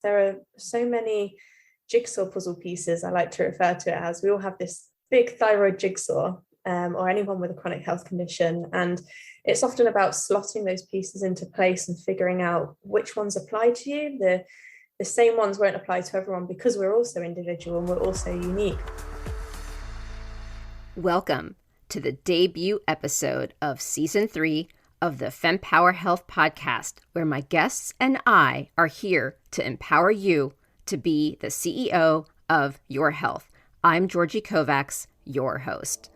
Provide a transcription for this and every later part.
there are so many jigsaw puzzle pieces, I like to refer to it as. We all have this big thyroid jigsaw, or anyone with a chronic health condition. And it's often about slotting those pieces into place and figuring out which ones apply to you. The same ones won't apply to everyone because we're also individual and we're also unique. Welcome to the debut episode of Season 3 of the Fempower Health Podcast, where my guests and I are here to empower you to be the CEO of your health. I'm Georgie Kovacs, your host.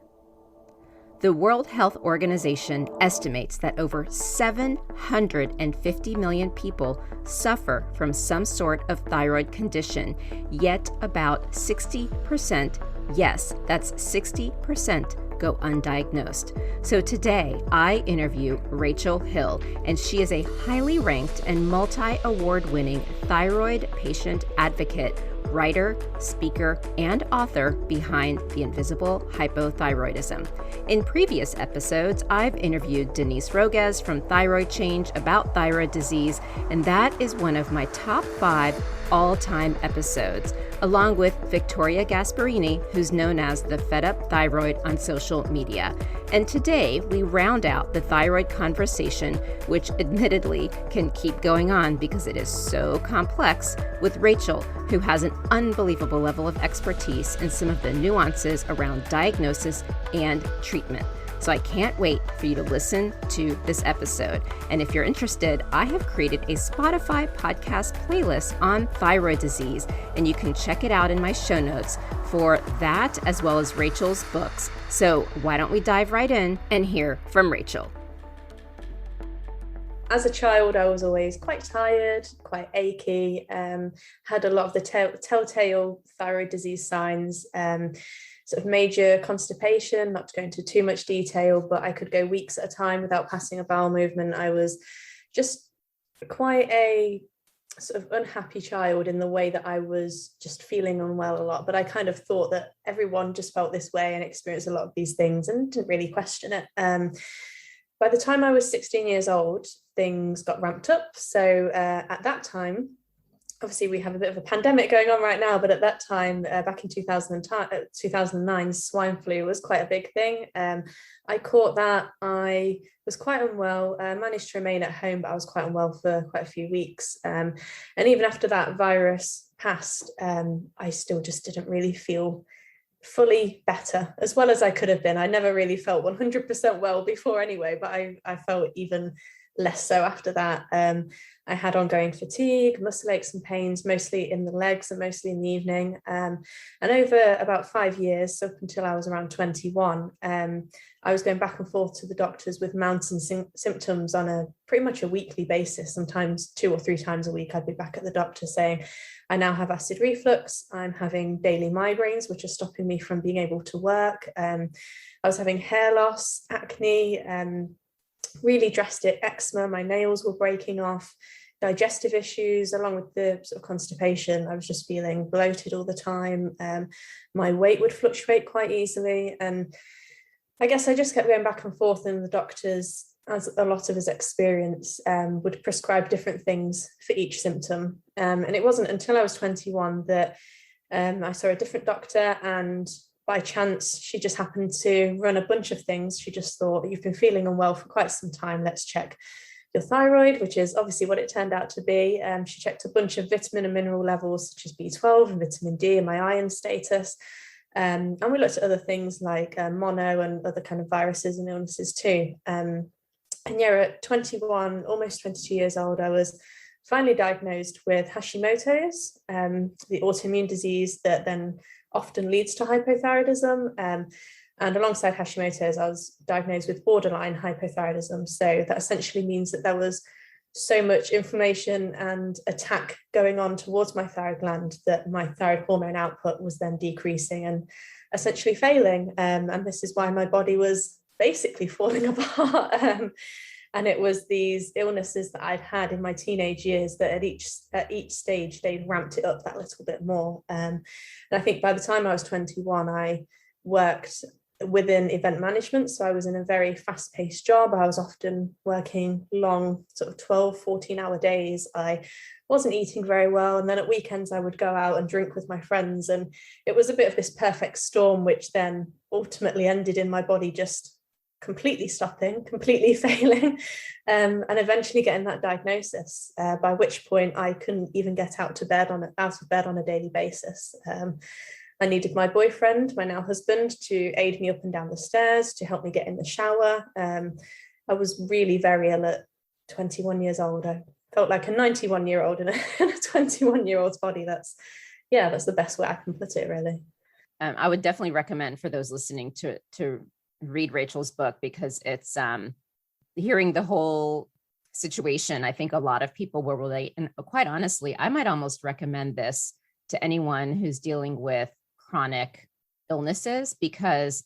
The World Health Organization estimates that over 750 million people suffer from some sort of thyroid condition, yet about 60%, yes, that's 60%, go undiagnosed. So today I interview Rachel Hill, and she is a highly ranked and multi-award winning thyroid patient advocate, writer, speaker, and author behind the Invisible Hypothyroidism. In previous episodes, I've interviewed Denise Roguez from Thyroid Change about thyroid disease, and that is one of my top 5 all-time episodes, along with Victoria Gasparini, who's known as the Fed Up Thyroid on social media. And today we round out the thyroid conversation, which admittedly can keep going on because it is so complex, with Rachel, who has an unbelievable level of expertise in some of the nuances around diagnosis and treatment. So I can't wait for you to listen to this episode. And if you're interested, I have created a Spotify podcast playlist on thyroid disease, and you can check it out in my show notes for that, as well as Rachel's books. So why don't we dive right in and hear from Rachel? As a child, I was always quite tired, quite achy, had a lot of the telltale thyroid disease signs, sort of major constipation, not to go into too much detail, but I could go weeks at a time without passing a bowel movement. I was just quite a sort of unhappy child in the way that I was just feeling unwell a lot. But I kind of thought that everyone just felt this way and experienced a lot of these things and didn't really question it. By the time I was 16 years old, things got ramped up. So at that time, obviously we have a bit of a pandemic going on right now, but at that time, back in 2009, swine flu was quite a big thing. I caught that. I was quite unwell, managed to remain at home, but I was quite unwell for quite a few weeks. And even after that virus passed, I still just didn't really feel fully better as well as I could have been. I never really felt 100% well before anyway, but I felt even less so after that. I had ongoing fatigue, muscle aches and pains, mostly in the legs and mostly in the evening. And over about 5 years, so up until I was around 21, I was going back and forth to the doctors with mounting symptoms on pretty much a weekly basis. Sometimes 2 or 3 times a week, I'd be back at the doctor saying, I now have acid reflux. I'm having daily migraines, which are stopping me from being able to work. I was having hair loss, acne, really drastic eczema. My nails were breaking off, digestive issues, along with the sort of constipation. I was just feeling bloated all the time. My weight would fluctuate quite easily. And I guess I just kept going back and forth, and the doctors, as a lot of his experience, would prescribe different things for each symptom. And it wasn't until I was 21 that I saw a different doctor, and by chance, she just happened to run a bunch of things. She just thought, you've been feeling unwell for quite some time. Let's check your thyroid, which is obviously what it turned out to be. She checked a bunch of vitamin and mineral levels, such as B12 and vitamin D, and my iron status. And we looked at other things like mono and other kind of viruses and illnesses too. And yeah, at 21, almost 22 years old, I was finally diagnosed with Hashimoto's, the autoimmune disease that then often leads to hypothyroidism. And alongside Hashimoto's, I was diagnosed with borderline hypothyroidism. So that essentially means that there was so much inflammation and attack going on towards my thyroid gland that my thyroid hormone output was then decreasing and essentially failing. And this is why my body was basically falling apart. And it was these illnesses that I'd had in my teenage years that at each stage, they'd ramped it up that little bit more. And I think by the time I was 21, I worked within event management. So I was in a very fast-paced job. I was often working long, sort of 12, 14-hour days. I wasn't eating very well. And then at weekends, I would go out and drink with my friends. And it was a bit of this perfect storm, which then ultimately ended in my body just completely stopping, completely failing, and eventually getting that diagnosis, by which point I couldn't even get out of bed on a daily basis. I needed my boyfriend, my now husband, to aid me up and down the stairs, to help me get in the shower. I was really very ill at 21 years old. I felt like a 91-year-old in a 21-year-old's body. That's the best way I can put it, really. I would definitely recommend for those listening to read Rachel's book, because it's hearing the whole situation. I think a lot of people will relate. And quite honestly, I might almost recommend this to anyone who's dealing with chronic illnesses, because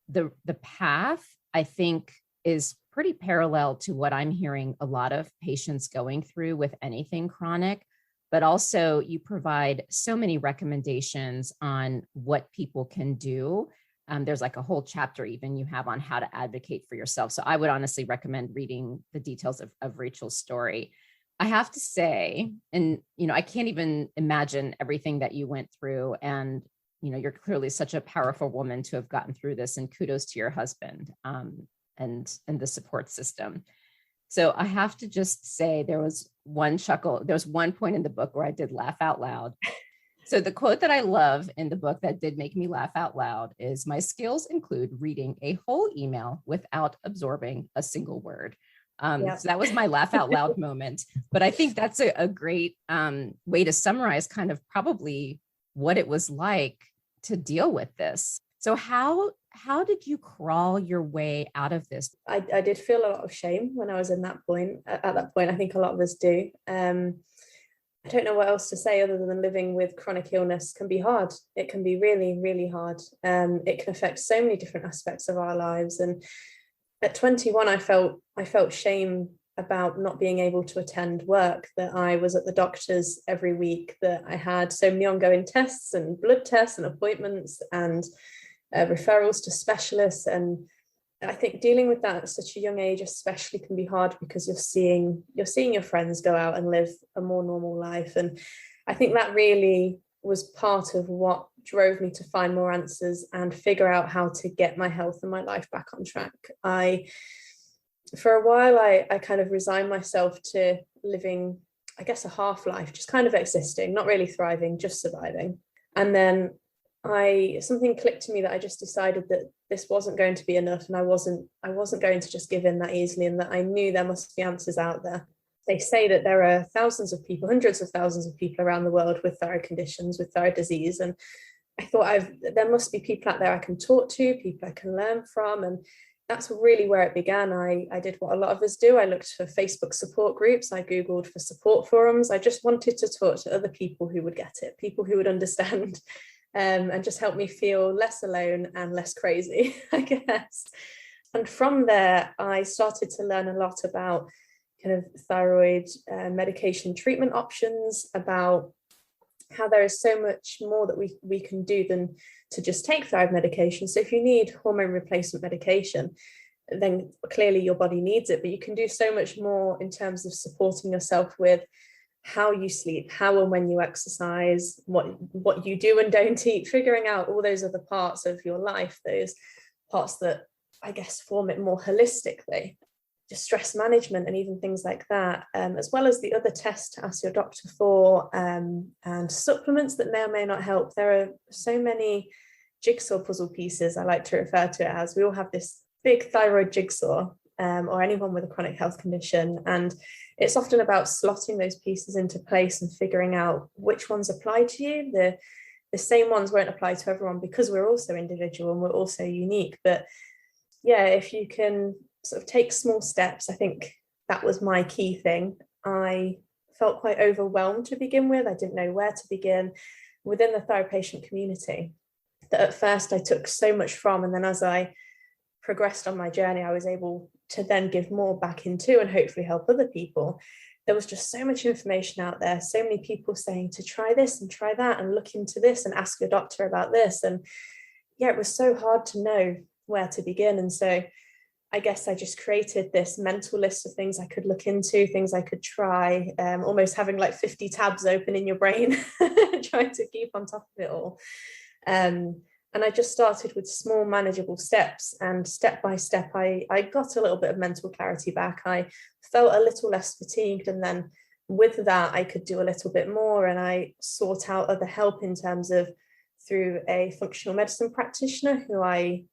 the path, I think, is pretty parallel to what I'm hearing a lot of patients going through with anything chronic. But also you provide so many recommendations on what people can do. There's like a whole chapter even you have on how to advocate for yourself. So I would honestly recommend reading the details of Rachel's story. I have to say, and, I can't even imagine everything that you went through. And, you're clearly such a powerful woman to have gotten through this, and kudos to your husband and the support system. So I have to just say there was one point in the book where I did laugh out loud. So the quote that I love in the book that did make me laugh out loud is, "My skills include reading a whole email without absorbing a single word." So that was my laugh out loud moment. But I think that's a great way to summarize kind of probably what it was like to deal with this. So how did you crawl your way out of this? I did feel a lot of shame when I was at that point. I think a lot of us do. I don't know what else to say other than living with chronic illness can be hard. It can be really, really hard. It can affect so many different aspects of our lives. And at 21, I felt shame about not being able to attend work, that I was at the doctor's every week, that I had so many ongoing tests and blood tests and appointments and referrals to specialists. And I think dealing with that at such a young age especially can be hard, because you're seeing your friends go out and live a more normal life. And I think that really was part of what drove me to find more answers and figure out how to get my health and my life back on track. For a while, I kind of resigned myself to living, I guess, a half life, just kind of existing, not really thriving, just surviving. And then something clicked to me that I just decided that this wasn't going to be enough, and I wasn't going to just give in that easily, and that I knew there must be answers out there. They say that there are thousands of people, hundreds of thousands of people around the world with thyroid conditions, with thyroid disease. And I thought there must be people out there I can talk to, people I can learn from. And that's really where it began. I did what a lot of us do. I looked for Facebook support groups. I Googled for support forums. I just wanted to talk to other people who would get it, people who would understand, and just help me feel less alone and less crazy, I guess. And from there, I started to learn a lot about kind of thyroid medication treatment options, about how there is so much more that we can do than to just take thyroid medication. So if you need hormone replacement medication, then clearly your body needs it, but you can do so much more in terms of supporting yourself with how you sleep, how and when you exercise, what you do and don't eat, figuring out all those other parts of your life, those parts that I guess form it more holistically. Just stress management and even things like that, as well as the other tests to ask your doctor for, and supplements that may or may not help. There are so many jigsaw puzzle pieces, I like to refer to it as. We all have this big thyroid jigsaw, or anyone with a chronic health condition, and it's often about slotting those pieces into place and figuring out which ones apply to you. The same ones won't apply to everyone, because we're also individual and we're also unique. But yeah, if you can sort of take small steps, I think that was my key thing. I felt quite overwhelmed to begin with. I didn't know where to begin within the thyroid patient community, that at first I took so much from, and then as I progressed on my journey, I was able to then give more back into and hopefully help other people. There was just so much information out there, so many people saying to try this and try that and look into this and ask your doctor about this. And yeah, it was so hard to know where to begin. And so I guess I just created this mental list of things I could look into, things I could try, almost having like 50 tabs open in your brain, trying to keep on top of it all. And I just started with small manageable steps, and step by step, I got a little bit of mental clarity back. I felt a little less fatigued. And then with that, I could do a little bit more, and I sought out other help in terms of through a functional medicine practitioner who I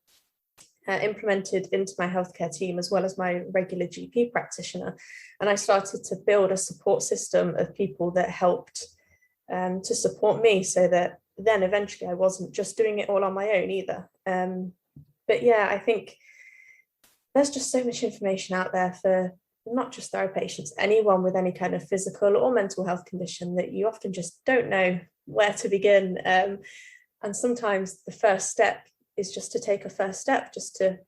implemented into my healthcare team, as well as my regular GP practitioner. And I started to build a support system of people that helped to support me, so that then eventually I wasn't just doing it all on my own either. But yeah, I think there's just so much information out there for not just thyroid patients, anyone with any kind of physical or mental health condition, that you often just don't know where to begin. And sometimes the first step is just to take a first step, just to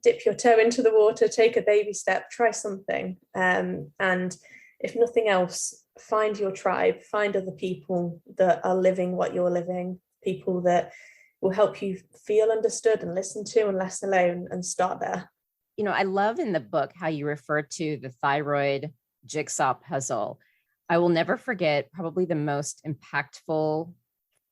dip your toe into the water, take a baby step, try something. And if nothing else, find your tribe, find other people that are living what you're living, people that will help you feel understood and listened to and less alone, and start there. You know, I love in the book how you refer to the thyroid jigsaw puzzle. I will never forget probably the most impactful.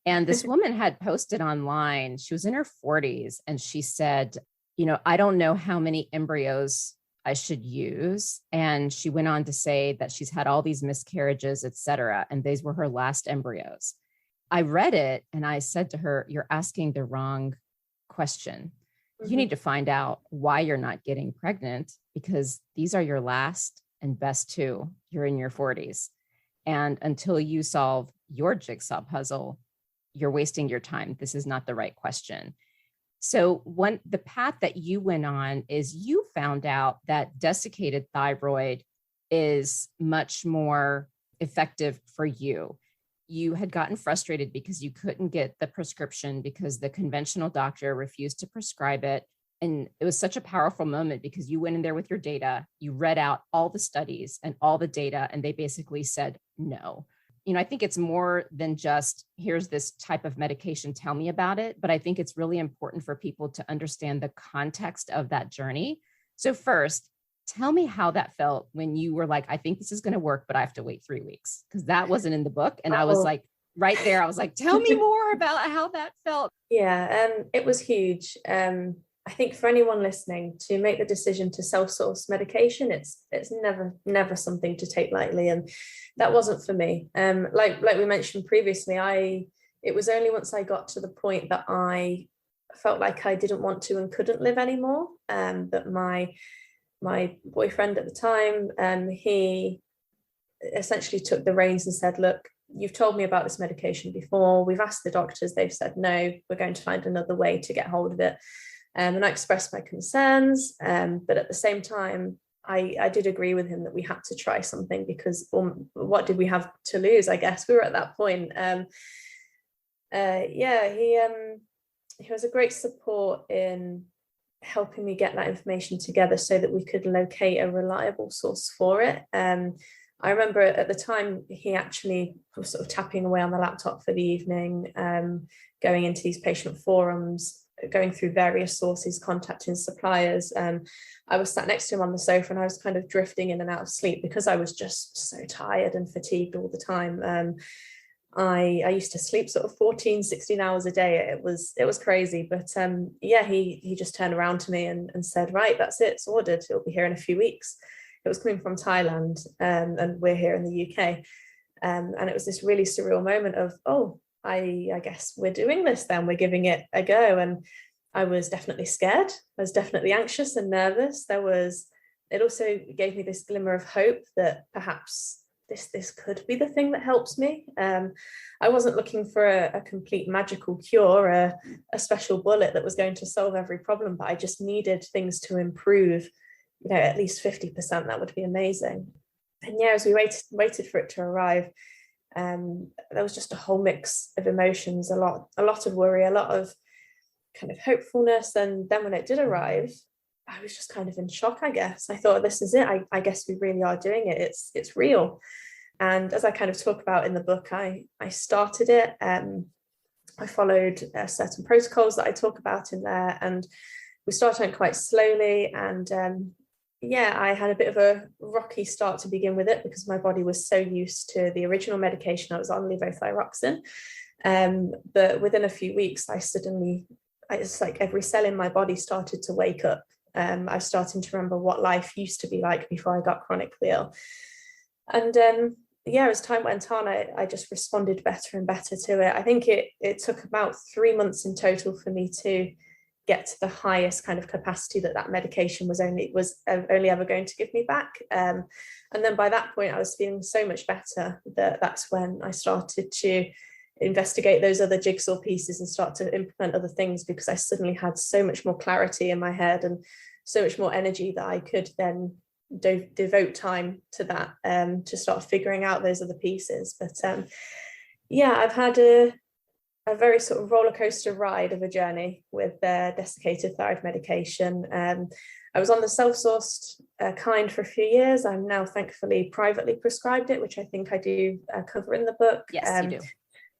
And this woman had posted online, she was in her 40s, and she said, you know, I don't know how many embryos I should use. And she went on to say that she's had all these miscarriages, et cetera. And these were her last embryos. I read it and I said to her, you're asking the wrong question. Mm-hmm. You need to find out why you're not getting pregnant, because these are your last and best two. You're in your 40s. And until you solve your jigsaw puzzle, you're wasting your time. This is not the right question. So the path that you went on is you found out that desiccated thyroid is much more effective for you. You had gotten frustrated because you couldn't get the prescription because the conventional doctor refused to prescribe it. And it was such a powerful moment because you went in there with your data, you read out all the studies and all the data, and they basically said no. You know, I think it's more than just, here's this type of medication, tell me about it. But I think it's really important for people to understand the context of that journey. So first, tell me how that felt when you were like, I think this is going to work, but I have to wait 3 weeks, because that wasn't in the book. And I was like, right there, I was like, tell me more about how that felt. Yeah, it was huge. I think for anyone listening, to make the decision to self-source medication, it's never something to take lightly, and that wasn't for me. Like we mentioned previously, it was only once I got to the point that I felt like I didn't want to and couldn't live anymore, that my boyfriend at the time, he essentially took the reins and said, look, you've told me about this medication before, we've asked the doctors, they've said no, we're going to find another way to get hold of it. And I expressed my concerns, but at the same time, I did agree with him that we had to try something, because what did we have to lose? I guess we were at that point. He was a great support in helping me get that information together so that we could locate a reliable source for it. I remember at the time, he actually was sort of tapping away on the laptop for the evening, going into these patient forums, going through various sources, contacting suppliers. I was sat next to him on the sofa, and I was kind of drifting in and out of sleep because I was just so tired and fatigued all the time. I used to sleep sort of 14, 16 hours a day. It was crazy. But he just turned around to me and said, right, that's it, it's ordered. It'll be here in a few weeks. It was coming from Thailand, and we're here in the UK. And it was this really surreal moment of, oh, I guess we're doing this then, we're giving it a go. And I was definitely scared. I was definitely anxious and nervous. It also gave me this glimmer of hope that perhaps this could be the thing that helps me. I wasn't looking for a complete magical cure, a special bullet that was going to solve every problem, but I just needed things to improve, at least 50%. That would be amazing. And yeah, as we waited for it to arrive, there was just a whole mix of emotions, a lot of worry, a lot of kind of hopefulness. And then when it did arrive, I was just kind of in shock, I guess. I thought, this is it. I guess we really are doing it. It's real. And as I kind of talk about in the book, I started it I followed certain protocols that I talk about in there, and we started out quite slowly. And yeah, I had a bit of a rocky start to begin with it because my body was so used to the original medication. I was on levothyroxine. But within a few weeks, it's like every cell in my body started to wake up. I was starting to remember what life used to be like before I got chronically ill. And yeah, as time went on, I just responded better and better to it. I think it took about 3 months in total for me to get to the highest kind of capacity that medication was only ever going to give me back. And then by that point, I was feeling so much better that's when I started to investigate those other jigsaw pieces and start to implement other things, because I suddenly had so much more clarity in my head and so much more energy that I could then devote time to that, to start figuring out those other pieces. But yeah, I've had a very sort of roller coaster ride of a journey with desiccated thyroid medication. I was on the self-sourced kind for a few years. I'm now thankfully privately prescribed it, which I think I do cover in the book. Yes, you do.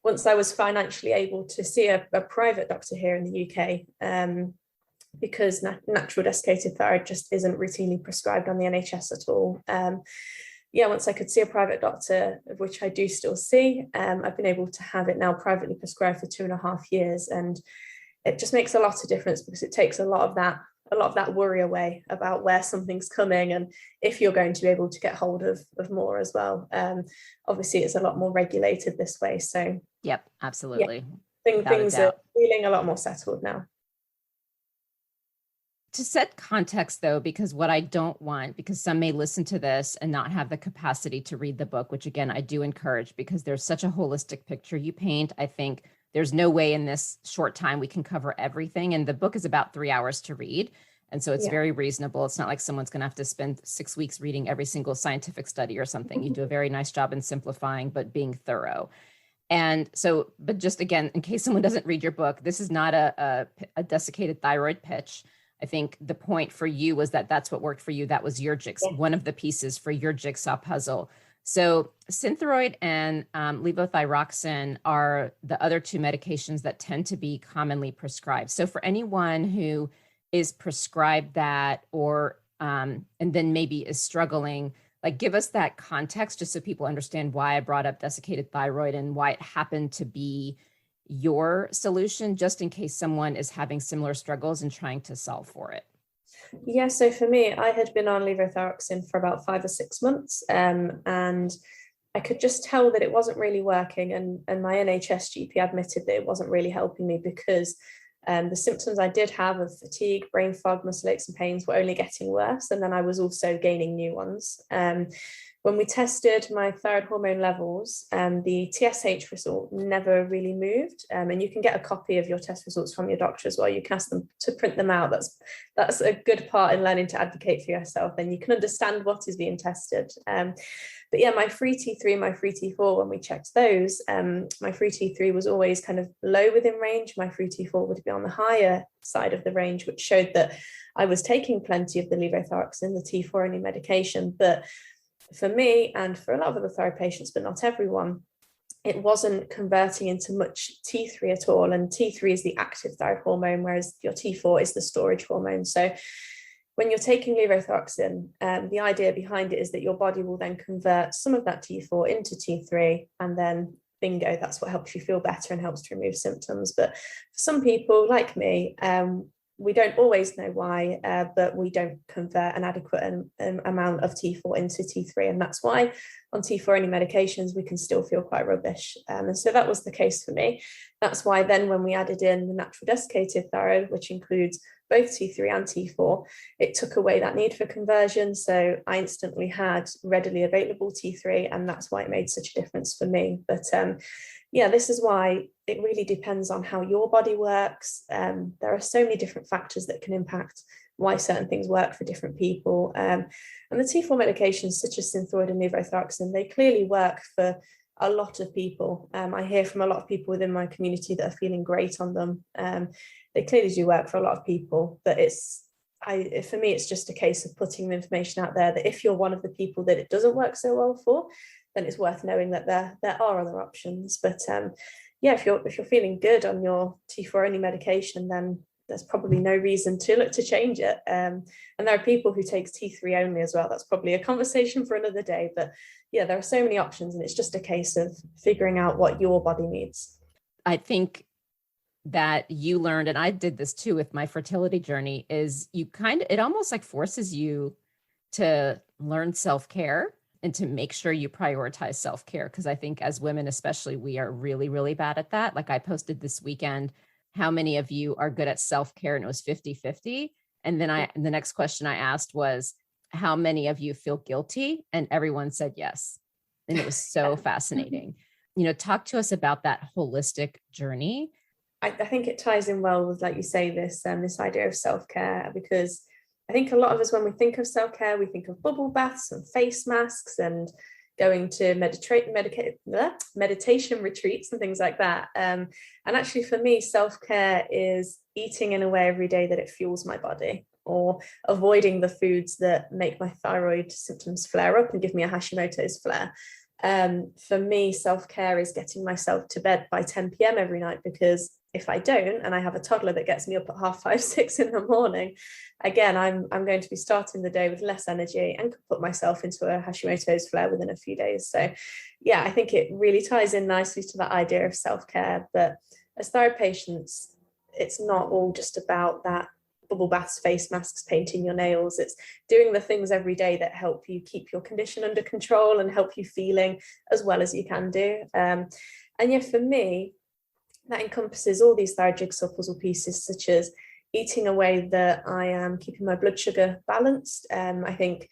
Once I was financially able to see a private doctor here in the UK, because natural desiccated thyroid just isn't routinely prescribed on the NHS at all. Yeah, once I could see a private doctor, of which I do still see, I've been able to have it now privately prescribed for 2.5 years. And it just makes a lot of difference, because it takes a lot of that worry away about where something's coming and if you're going to be able to get hold of more as well. Obviously, it's a lot more regulated this way. So yep, absolutely. Yeah, things are feeling a lot more settled now. To set context, though, because what I don't want, because some may listen to this and not have the capacity to read the book, which again, I do encourage, because there's such a holistic picture you paint. I think there's no way in this short time we can cover everything. And the book is about 3 hours to read. And so it's very reasonable. It's not like someone's going to have to spend 6 weeks reading every single scientific study or something. You do a very nice job in simplifying, but being thorough. And so, but just again, in case someone doesn't read your book, this is not a desiccated thyroid pitch. I think the point for you was that that's what worked for you. That was your jigsaw, one of the pieces for your jigsaw puzzle. So Synthroid and levothyroxine are the other two medications that tend to be commonly prescribed. So for anyone who is prescribed that, or and then maybe is struggling, like, give us that context just so people understand why I brought up desiccated thyroid and why it happened to be your solution, just in case someone is having similar struggles and trying to solve for it. Yeah, so for me, I had been on levothyroxine for about 5 or 6 months, and I could just tell that it wasn't really working, and my NHS GP admitted that it wasn't really helping me, because the symptoms I did have of fatigue, brain fog, muscle aches and pains were only getting worse, and then I was also gaining new ones. When we tested my thyroid hormone levels, the TSH result never really moved. And you can get a copy of your test results from your doctor as well. You can ask them to print them out. That's a good part in learning to advocate for yourself. Then you can understand what is being tested. But yeah, my free T3, my free T4, when we checked those, my free T3 was always kind of low within range. My free T4 would be on the higher side of the range, which showed that I was taking plenty of the levothyroxine, the T4 only medication. But for me, and for a lot of other thyroid patients, but not everyone, it wasn't converting into much T3 at all. And T3 is the active thyroid hormone, whereas your T4 is the storage hormone. So when you're taking levothyroxine, the idea behind it is that your body will then convert some of that T4 into T3, and then bingo, that's what helps you feel better and helps to remove symptoms. But for some people like me, we don't always know why, but we don't convert an adequate amount of T4 into T3. And that's why on T4 only medications, we can still feel quite rubbish. And so that was the case for me. That's why then when we added in the natural desiccated thyroid, which includes both T3 and T4, it took away that need for conversion. So I instantly had readily available T3, and that's why it made such a difference for me. But yeah, this is why it really depends on how your body works. There are so many different factors that can impact why certain things work for different people. And the T4 medications, such as Synthroid and levothyroxine, they clearly work for a lot of people. I hear from a lot of people within my community that are feeling great on them. They clearly do work for a lot of people, but for me, it's just a case of putting the information out there that if you're one of the people that it doesn't work so well for, then it's worth knowing that there are other options. But yeah, if you're feeling good on your T4 only medication, then there's probably no reason to look to change it. And there are people who take T3 only as well. That's probably a conversation for another day. But yeah, there are so many options, and it's just a case of figuring out what your body needs. I think that you learned, and I did this too with my fertility journey, is it almost like forces you to learn self-care and to make sure you prioritize self-care. Because I think as women, especially, we are really, really bad at that. Like I posted this weekend, how many of you are good at self-care? And it was 50-50. And then the next question I asked was, how many of you feel guilty? And everyone said yes. And it was so fascinating. Talk to us about that holistic journey. I think it ties in well with, like you say, this idea of self-care, because I think a lot of us, when we think of self-care, we think of bubble baths and face masks and going to meditation retreats and things like that. And actually for me, self-care is eating in a way every day that it fuels my body, or avoiding the foods that make my thyroid symptoms flare up and give me a Hashimoto's flare. For me, self-care is getting myself to bed by 10 p.m. every night, because if I don't, and I have a toddler that gets me up at 5:30, 6 in the morning, again, I'm going to be starting the day with less energy and could put myself into a Hashimoto's flare within a few days. So yeah, I think it really ties in nicely to that idea of self-care. But as thyroid patients, it's not all just about that bubble baths, face masks, painting your nails. It's doing the things every day that help you keep your condition under control and help you feeling as well as you can do. And yeah, for me, that encompasses all these thyroid jigsaw puzzle pieces, such as eating a way that I am keeping my blood sugar balanced. I think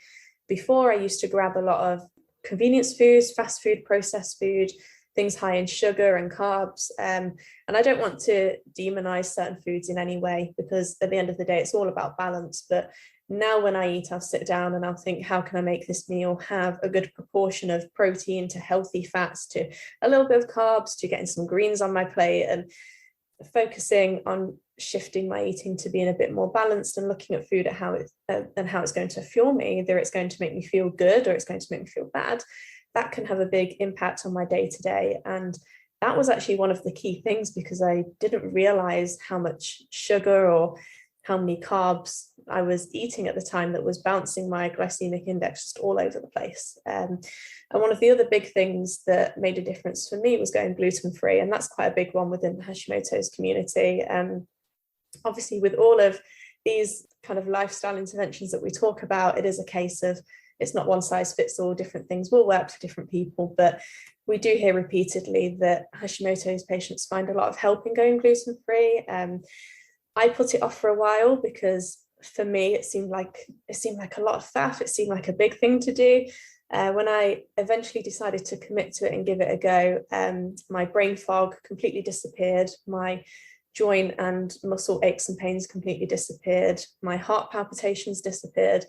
before I used to grab a lot of convenience foods, fast food, processed food, things high in sugar and carbs. And I don't want to demonize certain foods in any way, because at the end of the day, it's all about balance. But now when I eat, I'll sit down and I'll think, how can I make this meal have a good proportion of protein to healthy fats to a little bit of carbs to getting some greens on my plate, and focusing on shifting my eating to being a bit more balanced and looking at food at how it's going to fuel me. Either it's going to make me feel good or it's going to make me feel bad. That can have a big impact on my day to day. And that was actually one of the key things, because I didn't realize how much sugar or how many carbs I was eating at the time that was bouncing my glycemic index just all over the place. And one of the other big things that made a difference for me was going gluten-free. And that's quite a big one within the Hashimoto's community. Obviously, with all of these kind of lifestyle interventions that we talk about, it is a case of it's not one size fits all. Different things will work for different people, but we do hear repeatedly that Hashimoto's patients find a lot of help in going gluten-free. I put it off for a while, because for me, it seemed like a lot of faff. It seemed like a big thing to do. When I eventually decided to commit to it and give it a go, my brain fog completely disappeared. My joint and muscle aches and pains completely disappeared. My heart palpitations disappeared.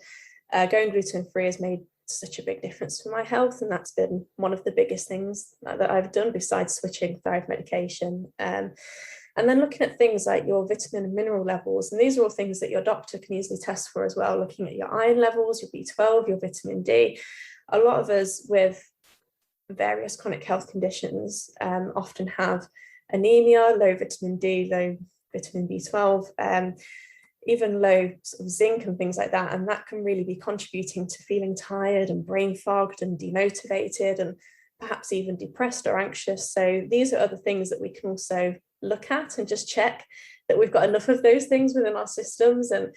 Going gluten-free has made such a big difference for my health, and that's been one of the biggest things that I've done, besides switching thyroid medication. And then looking at things like your vitamin and mineral levels, and these are all things that your doctor can easily test for as well, looking at your iron levels, your B12, your vitamin D. A lot of us with various chronic health conditions often have anemia, low vitamin D, low vitamin B12, even low sort of zinc and things like that. And that can really be contributing to feeling tired and brain fogged and demotivated and perhaps even depressed or anxious. So these are other things that we can also look at and just check that we've got enough of those things within our systems. And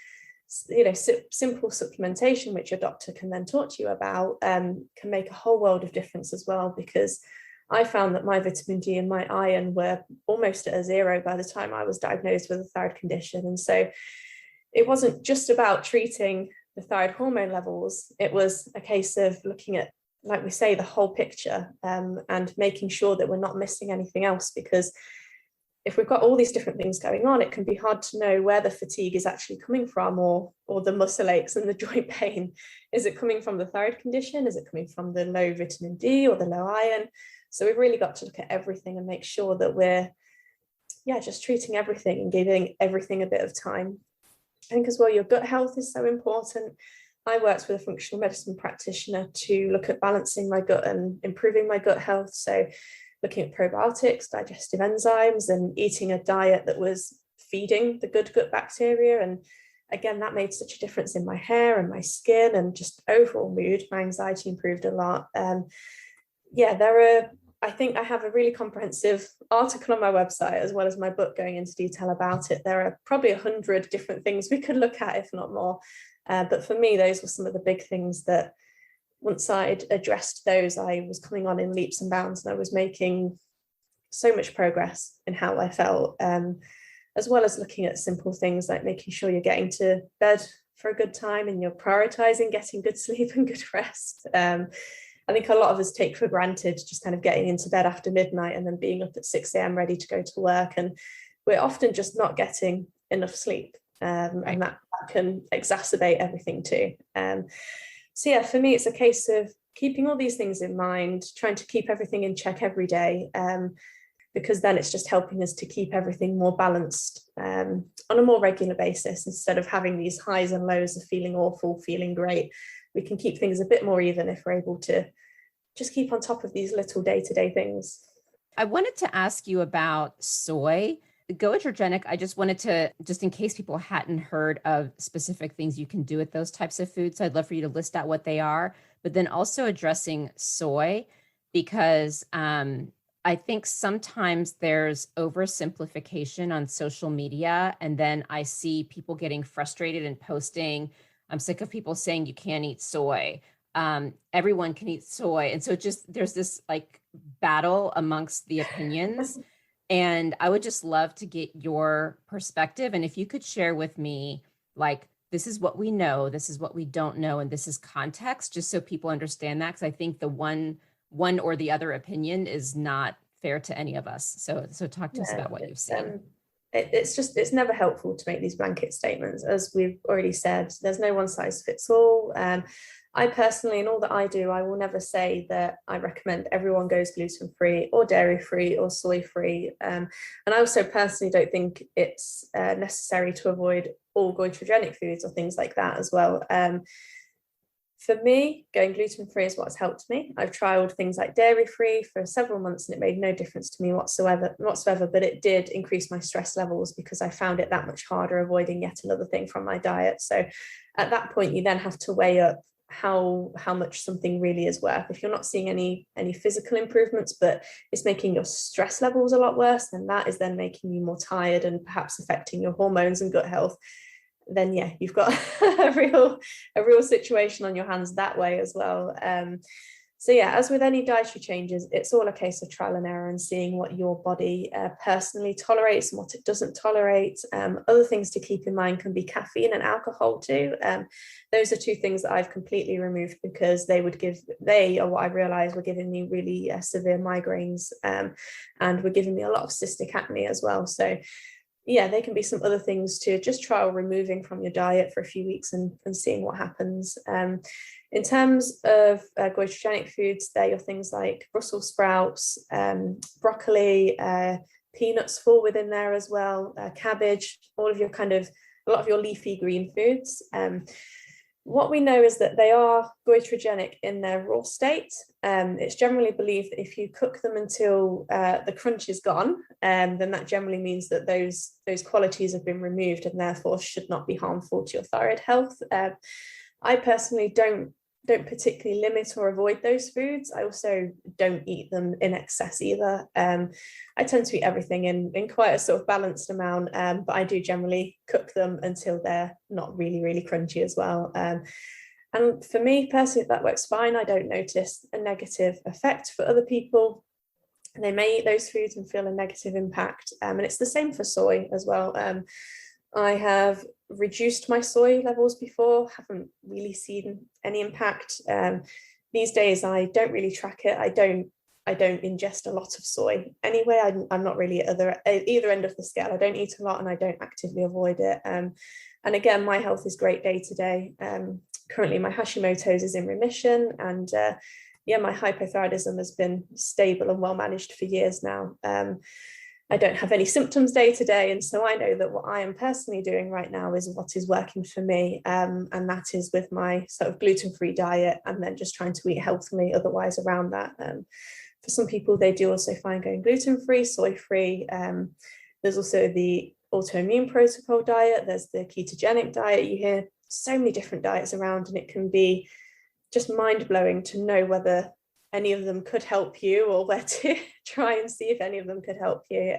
simple supplementation, which your doctor can then talk to you about, can make a whole world of difference as well, because I found that my vitamin D and my iron were almost at a zero by the time I was diagnosed with a thyroid condition. And so it wasn't just about treating the thyroid hormone levels. It was a case of looking at, like we say, the whole picture, and making sure that we're not missing anything else. Because if we've got all these different things going on, it can be hard to know where the fatigue is actually coming from, or the muscle aches and the joint pain. Is it coming from the thyroid condition? Is it coming from the low vitamin D or the low iron? So we've really got to look at everything and make sure that we're just treating everything and giving everything a bit of time. I think as well, your gut health is so important. I worked with a functional medicine practitioner to look at balancing my gut and improving my gut health. So looking at probiotics, digestive enzymes, and eating a diet that was feeding the good gut bacteria. And again, that made such a difference in my hair and my skin and just overall mood. My anxiety improved a lot. I think I have a really comprehensive article on my website, as well as my book going into detail about it. There are probably 100 different things we could look at, if not more. But for me, those were some of the big things that once I'd addressed those, I was coming on in leaps and bounds, and I was making so much progress in how I felt, as well as looking at simple things like making sure you're getting to bed for a good time and you're prioritizing getting good sleep and good rest. I think a lot of us take for granted just kind of getting into bed after midnight and then being up at 6 a.m. ready to go to work. And we're often just not getting enough sleep. Right. And that can exacerbate everything too. So yeah, for me, it's a case of keeping all these things in mind, trying to keep everything in check every day, because then it's just helping us to keep everything more balanced on a more regular basis. Instead of having these highs and lows of feeling awful, feeling great, we can keep things a bit more even if we're able to just keep on top of these little day-to-day things. I wanted to ask you about soy. Goitrogenic, I just wanted to, just in case people hadn't heard of specific things you can do with those types of foods, so I'd love for you to list out what they are, but then also addressing soy, because I think sometimes there's oversimplification on social media, and then I see people getting frustrated and posting, I'm sick of people saying you can't eat soy. Everyone can eat soy. And so there's this like battle amongst the opinions. And I would just love to get your perspective. And if you could share with me, like, this is what we know, this is what we don't know, and this is context, just so people understand that. Because I think the one or the other opinion is not fair to any of us. So talk to us about what you've seen. It's never helpful to make these blanket statements. As we've already said, there's no one size fits all. I personally, in all that I do, I will never say that I recommend everyone goes gluten-free or dairy-free or soy-free. And I also personally don't think it's necessary to avoid all goitrogenic foods or things like that as well. For me, going gluten-free is what's helped me. I've trialed things like dairy-free for several months and it made no difference to me whatsoever, but it did increase my stress levels because I found it that much harder avoiding yet another thing from my diet. So at that point, you then have to weigh up how much something really is worth. If you're not seeing any physical improvements, but it's making your stress levels a lot worse, then that is then making you more tired and perhaps affecting your hormones and gut health. Then yeah, you've got a real situation on your hands that way as well. So yeah, as with any dietary changes, it's all a case of trial and error and seeing what your body personally tolerates and what it doesn't tolerate. Other things to keep in mind can be caffeine and alcohol too. Those are two things that I've completely removed because they are what I realized were giving me really severe migraines and were giving me a lot of cystic acne as well. So yeah, there can be some other things to just trial removing from your diet for a few weeks and seeing what happens. In terms of goitrogenic foods, they're your things like Brussels sprouts, broccoli, peanuts fall within there as well, cabbage, a lot of your leafy green foods. What we know is that they are goitrogenic in their raw state. It's generally believed that if you cook them until the crunch is gone, then that generally means that those qualities have been removed and therefore should not be harmful to your thyroid health. I personally don't particularly limit or avoid those foods. I also don't eat them in excess either. I tend to eat everything in quite a sort of balanced amount, but I do generally cook them until they're not really, really crunchy as well. And for me personally, that works fine. I don't notice a negative effect. For other people, they may eat those foods and feel a negative impact. And it's the same for soy as well. I have reduced my soy levels before, haven't really seen any impact. These days, I don't really track it. I don't ingest a lot of soy anyway. I'm not really at either end of the scale. I don't eat a lot and I don't actively avoid it. And again, my health is great day to day. Currently, my Hashimoto's is in remission, and my hypothyroidism has been stable and well managed for years now. I don't have any symptoms day to day. And so I know that what I am personally doing right now is what is working for me. And that is with my sort of gluten-free diet and then just trying to eat healthily otherwise around that. For some people, they do also find going gluten-free, soy-free. There's also the autoimmune protocol diet. There's the ketogenic diet. You hear so many different diets around, and it can be just mind-blowing to know whether any of them could help you or where to try and see if any of them could help you.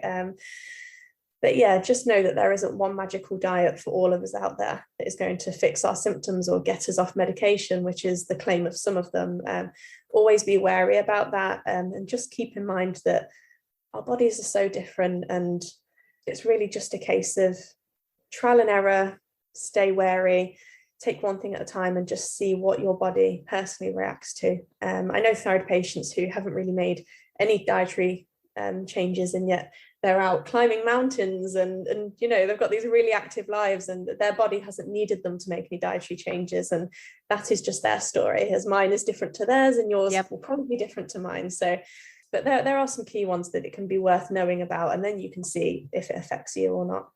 But yeah, just know that there isn't one magical diet for all of us out there that is going to fix our symptoms or get us off medication, which is the claim of some of them. Always be wary about that, and just keep in mind that our bodies are so different, and it's really just a case of trial and error, stay wary, take one thing at a time, and just see what your body personally reacts to. I know thyroid patients who haven't really made any dietary changes, and yet they're out climbing mountains and you know, they've got these really active lives, and their body hasn't needed them to make any dietary changes, and that is just their story, as mine is different to theirs, and yours will probably be different to mine. So, but there are some key ones that it can be worth knowing about, and then you can see if it affects you or not.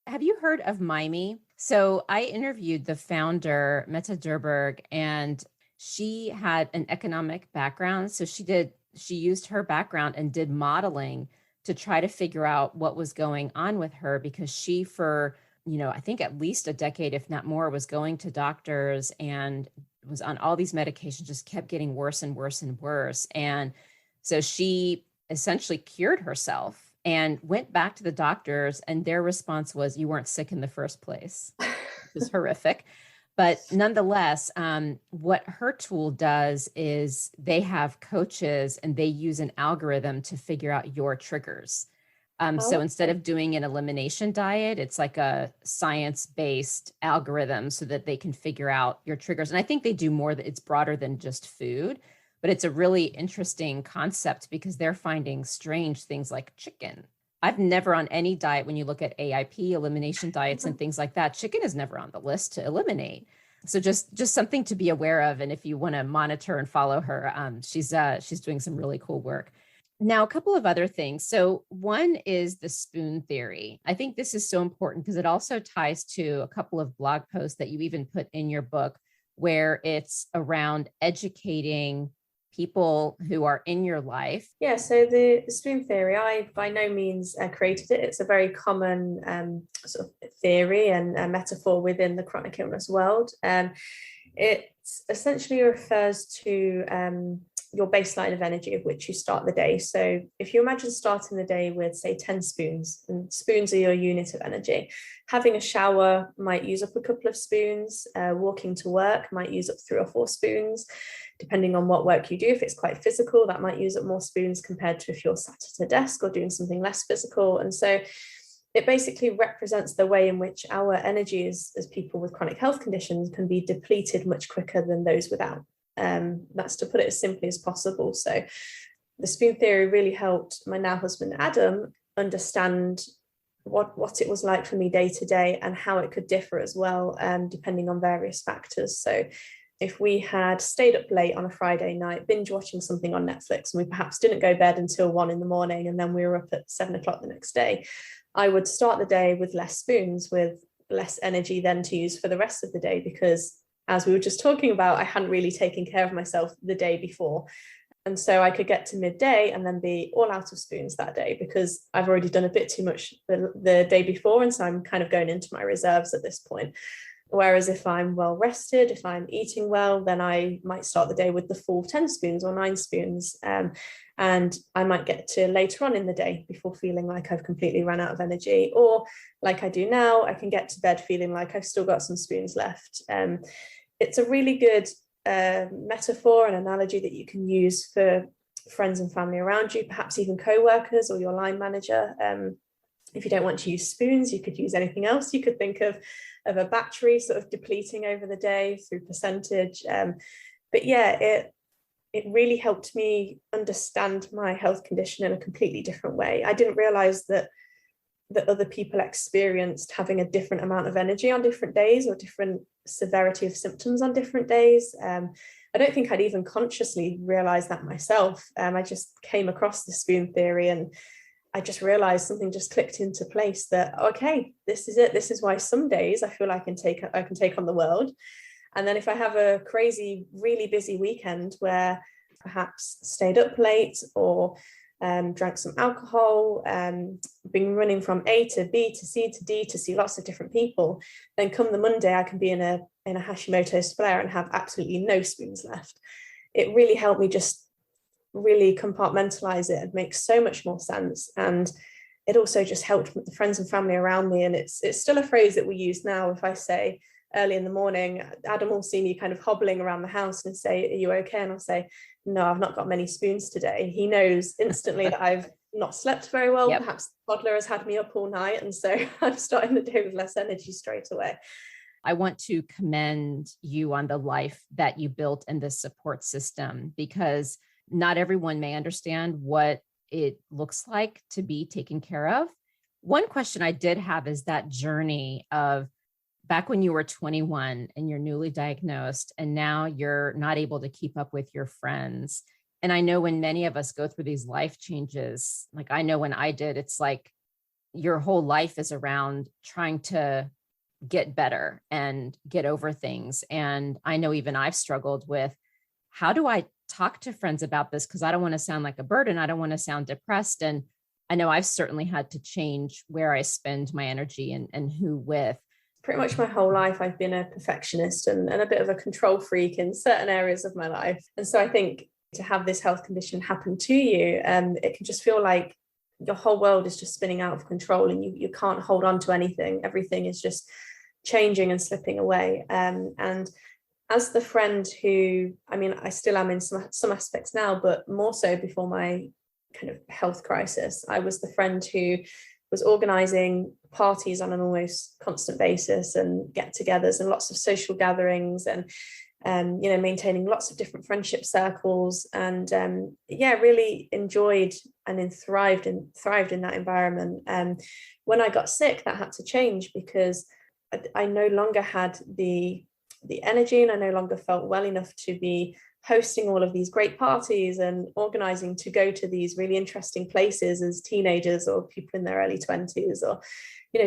Have you heard of Mimey? So I interviewed the founder, Meta Durberg, and she had an economic background. So she used her background and did modeling to try to figure out what was going on with her, because she, for, you know, I think at least a decade, if not more, was going to doctors and was on all these medications, just kept getting worse and worse and worse. And so she essentially cured herself and went back to the doctors, and their response was, you weren't sick in the first place. Which is horrific. But nonetheless, what her tool does is they have coaches, and they use an algorithm to figure out your triggers. So instead of doing an elimination diet, it's like a science-based algorithm so that they can figure out your triggers. And I think they do more, that it's broader than just food, but it's a really interesting concept because they're finding strange things like chicken. I've never, on any diet, when you look at AIP, elimination diets and things like that, chicken is never on the list to eliminate. So just something to be aware of. And if you want to monitor and follow her, she's doing some really cool work. Now, a couple of other things. So one is the spoon theory. I think this is so important because it also ties to a couple of blog posts that you even put in your book, where it's around educating people who are in your life. Yeah, so the spoon theory, I by no means created it. It's a very common sort of theory and metaphor within the chronic illness world. It essentially refers to your baseline of energy of which you start the day. So if you imagine starting the day with, say, 10 spoons, and spoons are your unit of energy, having a shower might use up a couple of spoons, walking to work might use up 3 or 4 spoons, depending on what work you do. If it's quite physical, that might use up more spoons compared to if you're sat at a desk or doing something less physical. And so it basically represents the way in which our energy as people with chronic health conditions can be depleted much quicker than those without. That's to put it as simply as possible. So the spoon theory really helped my now husband Adam understand what it was like for me day to day, and how it could differ as well, depending on various factors. So if we had stayed up late on a Friday night, binge watching something on Netflix, and we perhaps didn't go to bed until 1 a.m, and then we were up at 7 o'clock the next day, I would start the day with less spoons, with less energy then to use for the rest of the day, because as we were just talking about, I hadn't really taken care of myself the day before. And so I could get to midday and then be all out of spoons that day, because I've already done a bit too much the day before. And so I'm kind of going into my reserves at this point. Whereas if I'm well rested, if I'm eating well, then I might start the day with the full 10 spoons or 9 spoons. And I might get to later on in the day before feeling like I've completely run out of energy. Or like I do now, I can get to bed feeling like I've still got some spoons left. It's a really good metaphor and analogy that you can use for friends and family around you, perhaps even co-workers or your line manager. If you don't want to use spoons, you could use anything else. You could think of a battery sort of depleting over the day through percentage. But yeah, it really helped me understand my health condition in a completely different way. I didn't realize that other people experienced having a different amount of energy on different days, or different severity of symptoms on different days. I don't think I'd even consciously realized that myself. I just came across the spoon theory, and I just realized something just clicked into place that, okay, this is it. This is why some days I feel like I can take on the world. And then if I have a crazy, really busy weekend where perhaps stayed up late or drank some alcohol, been running from A to B to C to D to see lots of different people, then come the Monday, I can be in a Hashimoto's flare and have absolutely no spoons left. It really helped me just really compartmentalize it and make so much more sense. And it also just helped with the friends and family around me. And it's still a phrase that we use now. If I say early in the morning, Adam will see me kind of hobbling around the house and say, "Are you okay?" And I'll say, "No, I've not got many spoons today." He knows instantly that I've not slept very well. Yep. Perhaps the toddler has had me up all night. And so I'm starting the day with less energy straight away. I want to commend you on the life that you built in this support system, because not everyone may understand what it looks like to be taken care of. One question I did have is that journey of back when you were 21 and you're newly diagnosed, and now you're not able to keep up with your friends. And I know when many of us go through these life changes, like I know when I did, it's like your whole life is around trying to get better and get over things. And I know even I've struggled with, how do I talk to friends about this? Because I don't want to sound like a burden. I don't want to sound depressed. And I know I've certainly had to change where I spend my energy and who with. Pretty much my whole life, I've been a perfectionist and a bit of a control freak in certain areas of my life. And so I think to have this health condition happen to you, it can just feel like your whole world is just spinning out of control and you can't hold on to anything. Everything is just changing and slipping away. And as the friend who, I mean, I still am in some aspects now, but more so before my kind of health crisis, I was the friend who was organizing parties on an almost constant basis and get-togethers and lots of social gatherings and maintaining lots of different friendship circles, and really enjoyed and thrived in that environment. When I got sick, that had to change because I no longer had the energy, and I no longer felt well enough to be hosting all of these great parties and organizing to go to these really interesting places as teenagers or people in their early 20s, or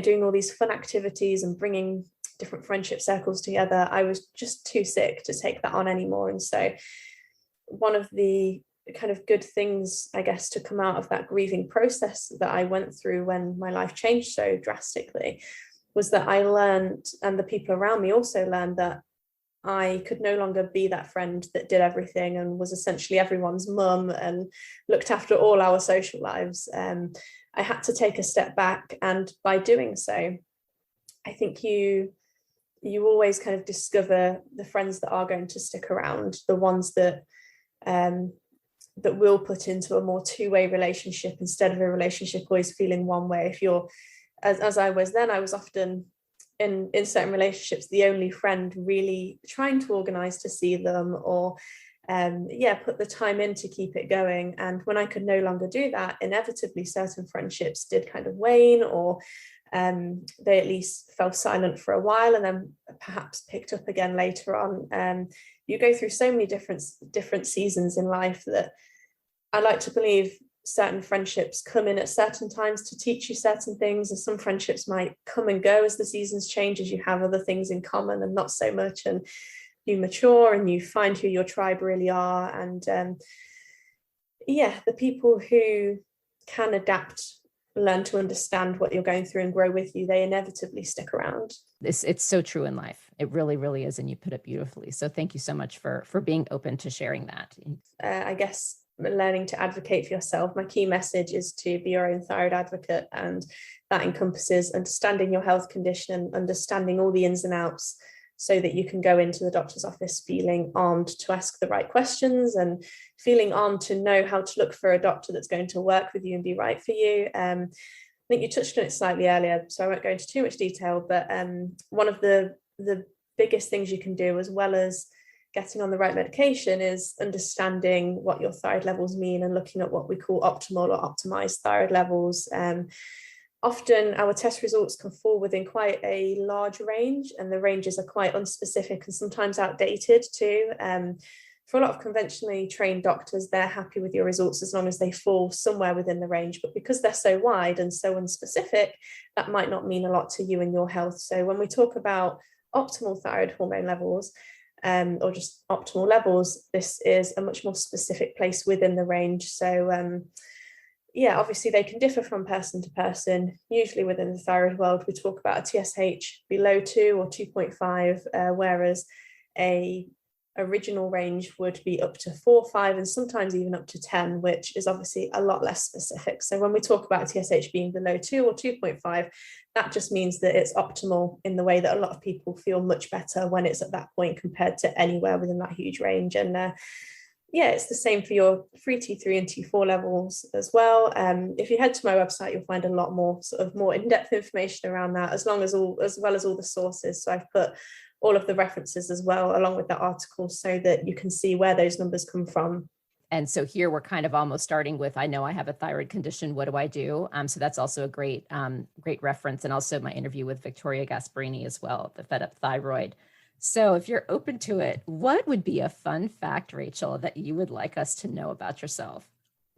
doing all these fun activities and bringing different friendship circles together. I was just too sick to take that on anymore. And so one of the kind of good things, I guess, to come out of that grieving process that I went through when my life changed so drastically was that I learned, and the people around me also learned, that I could no longer be that friend that did everything and was essentially everyone's mum and looked after all our social lives. I had to take a step back, and by doing so, I think you always kind of discover the friends that are going to stick around, the ones that will put into a more two-way relationship instead of a relationship always feeling one way. If you're, as I was then, I was often in certain relationships the only friend really trying to organize to see them or put the time in to keep it going. And when I could no longer do that, inevitably certain friendships did kind of wane, or they at least fell silent for a while and then perhaps picked up again later on. You go through so many different seasons in life that I like to believe certain friendships come in at certain times to teach you certain things, and some friendships might come and go as the seasons change, as you have other things in common and not so much, and you mature and you find who your tribe really are. And the people who can adapt, learn to understand what you're going through and grow with you, they inevitably stick around. It's so true in life. It really, really is. And you put it beautifully. So thank you so much for being open to sharing that. I guess learning to advocate for yourself. My key message is to be your own thyroid advocate. And that encompasses understanding your health condition and understanding all the ins and outs, so that you can go into the doctor's office feeling armed to ask the right questions and feeling armed to know how to look for a doctor that's going to work with you and be right for you. I think you touched on it slightly earlier, so I won't go into too much detail, but one of the biggest things you can do, as well as getting on the right medication, is understanding what your thyroid levels mean and looking at what we call optimal or optimized thyroid levels. Often our test results can fall within quite a large range, and the ranges are quite unspecific and sometimes outdated too. For a lot of conventionally trained doctors, they're happy with your results as long as they fall somewhere within the range. But because they're so wide and so unspecific, that might not mean a lot to you and your health. So when we talk about optimal thyroid hormone levels, or just optimal levels, this is a much more specific place within the range. So yeah, obviously they can differ from person to person. Usually within the thyroid world, we talk about a TSH below 2 or 2.5, whereas a original range would be up to 4, 5, and sometimes even up to 10, which is obviously a lot less specific. So when we talk about TSH being below 2 or 2.5, that just means that it's optimal in the way that a lot of people feel much better when it's at that point compared to anywhere within that huge range. And yeah, it's the same for your free T3 and T4 levels as well. If you head to my website, you'll find a lot more sort of more in-depth information around that, as well as all the sources. So I've put all of the references as well, along with the article, so that you can see where those numbers come from. And so here we're kind of almost starting with, I know I have a thyroid condition, what do I do? So that's also a great reference. And also my interview with Victoria Gasparini as well, the Fed Up Thyroid. So if you're open to it, what would be a fun fact, Rachel, that you would like us to know about yourself?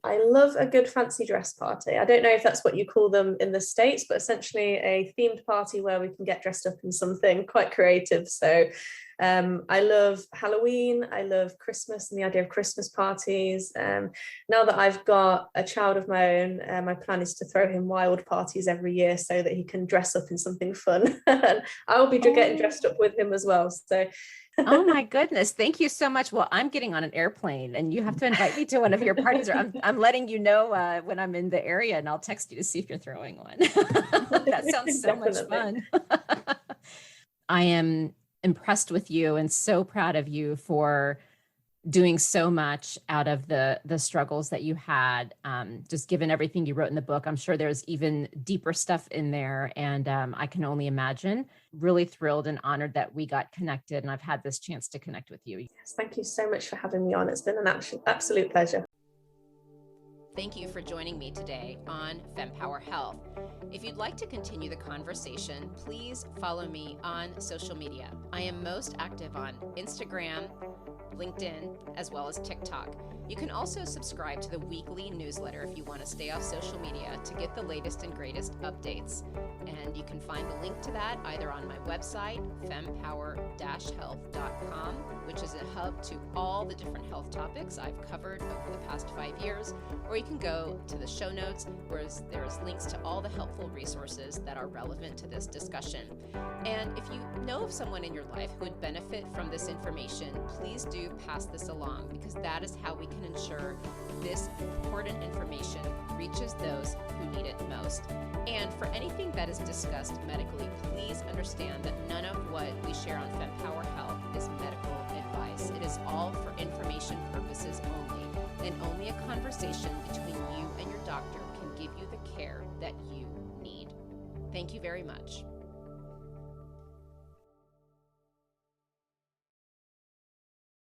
I love a good fancy dress party. I don't know if that's what you call them in the States, but essentially a themed party where we can get dressed up in something quite creative. So I love Halloween. I love Christmas and the idea of Christmas parties. Now that I've got a child of my own, my plan is to throw him wild parties every year so that he can dress up in something fun. I'll be getting dressed up with him as well. So oh my goodness. Thank you so much. Well, I'm getting on an airplane and you have to invite me to one of your parties, or I'm letting you know when I'm in the area, and I'll text you to see if you're throwing one. That sounds so much fun. I am impressed with you and so proud of you for doing so much out of the struggles that you had, just given everything you wrote in the book. I'm sure there's even deeper stuff in there, and I can only imagine. Really thrilled and honored that we got connected, and I've had this chance to connect with you. Yes, thank you so much for having me on. It's been an absolute pleasure. Thank you for joining me today on Fempower Health. If you'd like to continue the conversation, please follow me on social media. I am most active on Instagram, LinkedIn, as well as TikTok. You can also subscribe to the weekly newsletter if you want to stay off social media to get the latest and greatest updates. And you can find the link to that either on my website, fempower-health.com, which is a hub to all the different health topics I've covered over the past 5 years, or you can go to the show notes where there's links to all the helpful resources that are relevant to this discussion. And if you know of someone in your life who would benefit from this information, please do pass this along, because that is how we can ensure this important information reaches those who need it most. And for anything that is discussed medically, please understand that none of what we share on Fempower Health is medical advice. It is all for information purposes only, and only a conversation between you and your doctor can give you the care that you need. Thank you very much.